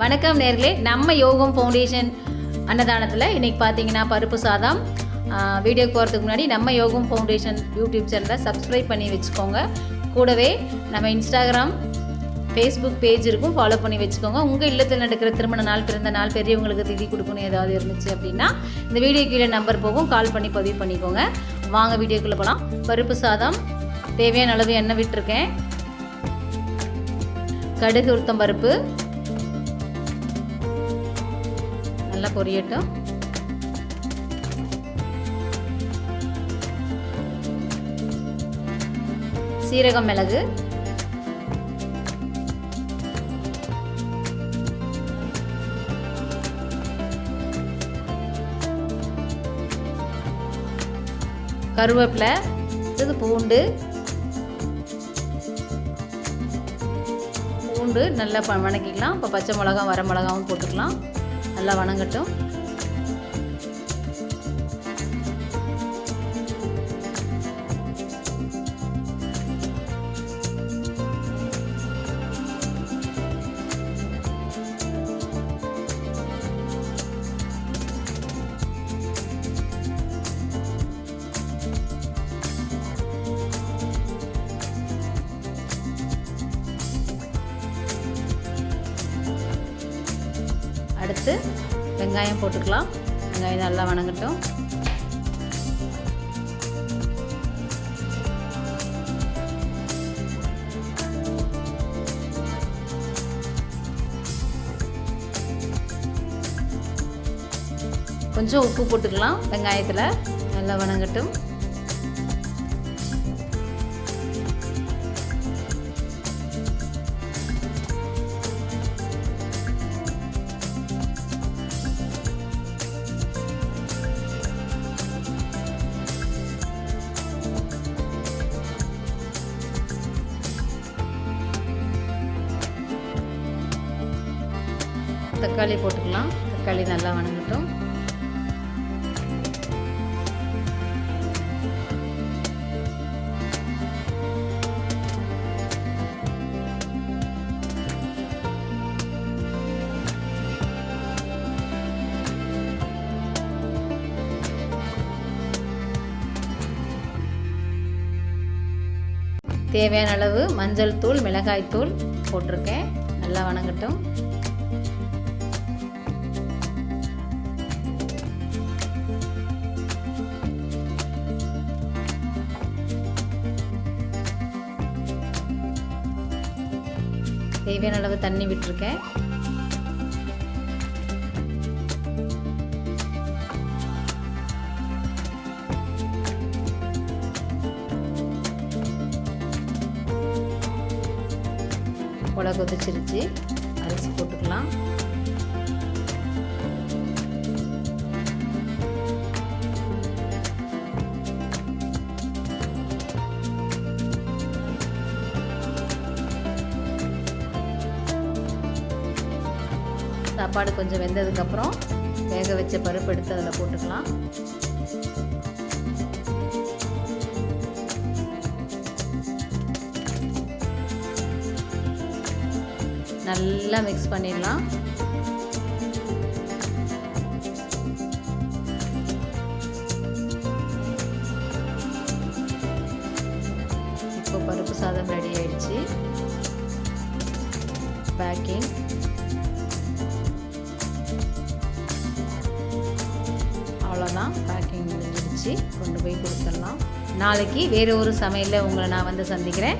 வணக்கம் நேர்களே, நம்ம யோகம் ஃபவுண்டேஷன் அன்னதானத்தில் இன்றைக்கி பார்த்தீங்கன்னா பருப்பு சாதம். வீடியோக்கு போகிறதுக்கு முன்னாடி நம்ம யோகம் ஃபவுண்டேஷன் யூடியூப் சேனலை சப்ஸ்கிரைப் பண்ணி வச்சுக்கோங்க. கூடவே நம்ம இன்ஸ்டாகிராம், ஃபேஸ்புக் பேஜ் இருக்கும், ஃபாலோ பண்ணி வச்சுக்கோங்க. உங்கள் இல்லத்தில் நடக்கிற திருமண நாள், பிறந்த நாள், பெரியவங்களுக்கு திதி கொடுக்கணும் ஏதாவது இருந்துச்சு அப்படின்னா இந்த வீடியோ கீழே நம்பர் போகும், கால் பண்ணி பதிவு பண்ணிக்கோங்க. வாங்க வீடியோக்குள்ளே போகலாம். பருப்பு சாதம் தேவையான அளவு எண்ணெய் விட்டுருக்கேன். கடுகு, உளுத்தம் பருப்பு நல்லா பொரியட்டும். சீரகம், மிளகு, கருவேப்பிலை, இது பூண்டு நல்லா வணக்கிக்கலாம். இப்போ பச்சை மிளகா, வர மிளகாவும் போட்டுக்கலாம். நல்லா வணங்கட்டும். அடுத்து வெங்காயம் போட்டுக்கலாம். வெங்காயம் நல்லா வணங்கட்டும். கொஞ்சம் உப்பு போட்டுக்கலாம். வெங்காயத்தில் நல்லா வணங்கட்டும். தக்காளி போட்டுக்கலாம். தக்காளி நல்லா வணங்கட்டும். தேவையான அளவு மஞ்சள் தூள், மிளகாய் தூள் போட்டிருக்கேன். நல்லா வணங்கட்டும். தேவையான அளவு தண்ணி விட்டுருக்கேன். உலக கொதிச்சிருச்சு. அரிசி போட்டுக்கலாம். சாப்பாடு கொஞ்சம் வெந்ததுக்கப்புறம் வேக வச்ச பருப்பு எடுத்து அதில் போட்டுக்கலாம். நல்லா மிக்ஸ் பண்ணிடலாம். இப்போ பருப்பு சாதம் ரெடி ஆயிடுச்சு. பேக்கிங் அவ்வளோதான். பேக்கிங் முடிஞ்சிடுச்சு. கொண்டு போய் கொடுத்துடலாம். நாளைக்கு வேறு ஒரு சமையலில் உங்களை நான் வந்து சந்திக்கிறேன்.